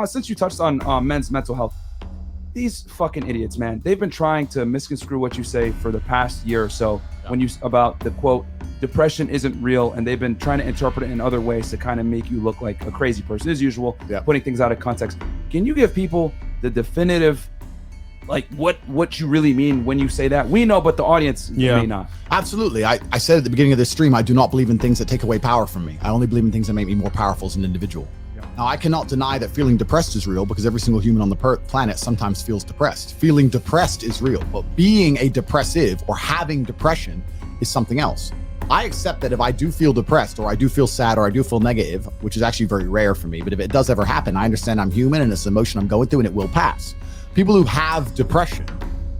since you touched on men's mental health, these fucking idiots, man, they've been trying to misconstrue what you say for the past year or so when you about the quote, depression isn't real, and they've been trying to interpret it in other ways to kind of make you look like a crazy person as usual, putting things out of context. Can you give people the definitive, like what you really mean when you say that? We know, but the audience may not. Absolutely. I said at the beginning of this stream, I do not believe in things that take away power from me. I only believe in things that make me more powerful as an individual. Now, I cannot deny that feeling depressed is real, because every single human on the planet sometimes feels depressed. Feeling depressed is real, but being a depressive or having depression is something else. I accept that if I do feel depressed, or I do feel sad, or I do feel negative, which is actually very rare for me, but if it does ever happen, I understand I'm human and it's an emotion I'm going through and it will pass. People who have depression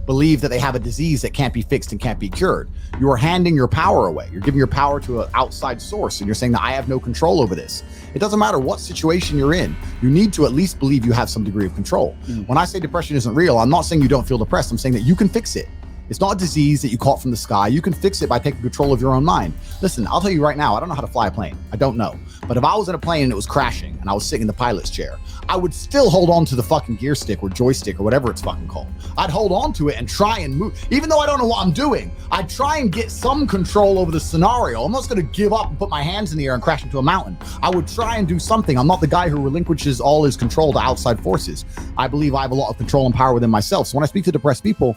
believe that they have a disease that can't be fixed and can't be cured. You are handing your power away. You're giving your power to an outside source, and you're saying that I have no control over this. It doesn't matter what situation you're in. You need to at least believe you have some degree of control. When I say depression isn't real, I'm not saying you don't feel depressed. I'm saying that you can fix it. It's not a disease that you caught from the sky. You can fix it by taking control of your own mind. Listen, I'll tell you right now, I don't know how to fly a plane. I don't know. But if I was in a plane and it was crashing and I was sitting in the pilot's chair, I would still hold on to the fucking gear stick or joystick or whatever it's fucking called. I'd hold on to it and try and move. Even though I don't know what I'm doing, I'd try and get some control over the scenario. I'm not going to give up and put my hands in the air and crash into a mountain. I would try and do something. I'm not the guy who relinquishes all his control to outside forces. I believe I have a lot of control and power within myself. So when I speak to depressed people,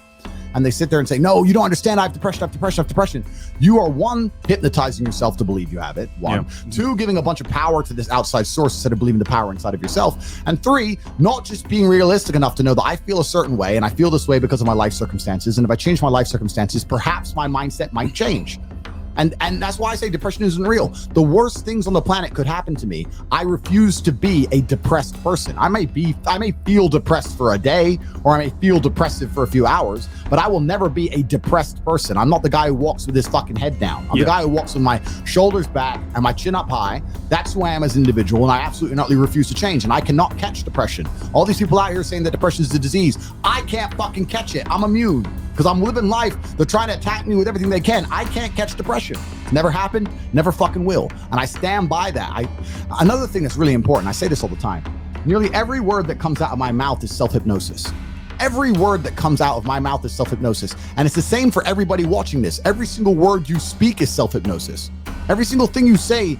and they sit there and say, no, you don't understand, I have depression, I have depression, I have depression. You are, one, hypnotizing yourself to believe you have it, one. Two, giving a bunch of power to this outside source instead of believing the power inside of yourself. And three, not just being realistic enough to know that I feel a certain way, and I feel this way because of my life circumstances, and if I change my life circumstances, perhaps my mindset might change. And that's why I say depression isn't real. The worst things on the planet could happen to me. I refuse to be a depressed person. I may feel depressed for a day, or I may feel depressive for a few hours, but I will never be a depressed person. I'm not the guy who walks with his fucking head down. I'm the guy who walks with my shoulders back and my chin up high. That's who I am as an individual, and I absolutely not refuse to change. And I cannot catch depression. All these people out here saying that depression is a disease, I can't fucking catch it. I'm immune. Because I'm living life. They're trying to attack me with everything they can. I can't catch depression. It's never happened, never fucking will. And I stand by that. Another thing that's really important, I say this all the time, nearly every word that comes out of my mouth is self-hypnosis. Every word that comes out of my mouth is self-hypnosis. And it's the same for everybody watching this. Every single word you speak is self-hypnosis. Every single thing you say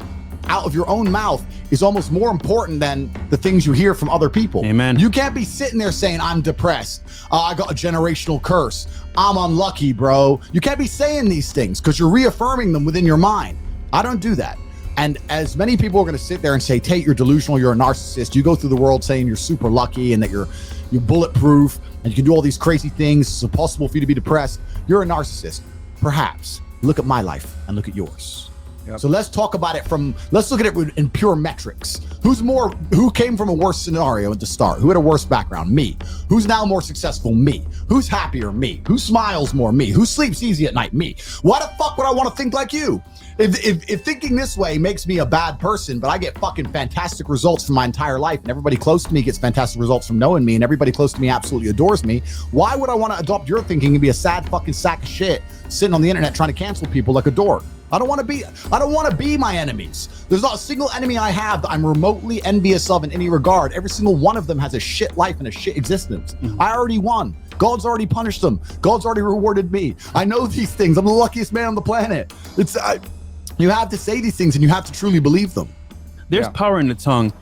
out of your own mouth is almost more important than the things you hear from other people. Amen. You can't be sitting there saying, I'm depressed. I got a generational curse. I'm unlucky, bro. You can't be saying these things because you're reaffirming them within your mind. I don't do that. And as many people are going to sit there and say, Tate, you're delusional, you're a narcissist. You go through the world saying you're super lucky and that you're bulletproof and you can do all these crazy things. It's impossible for you to be depressed. You're a narcissist. Perhaps. Look at my life and look at yours. So let's talk about it let's look at it in pure metrics. Who came from a worse scenario at the start? Who had a worse background? Me. Who's now more successful? Me. Who's happier? Me. Who smiles more? Me. Who sleeps easy at night? Me. Why the fuck would I want to think like you? If thinking this way makes me a bad person, but I get fucking fantastic results from my entire life, and everybody close to me gets fantastic results from knowing me, and everybody close to me absolutely adores me, why would I want to adopt your thinking and be a sad fucking sack of shit sitting on the internet trying to cancel people like a dork? I don't want to be my enemies. There's not a single enemy I have that I'm remotely envious of in any regard. Every single one of them has a shit life and a shit existence. I already won. God's already punished them. God's already rewarded me. I know these things. I'm the luckiest man on the planet. You have to say these things and you have to truly believe them. There's power in the tongue.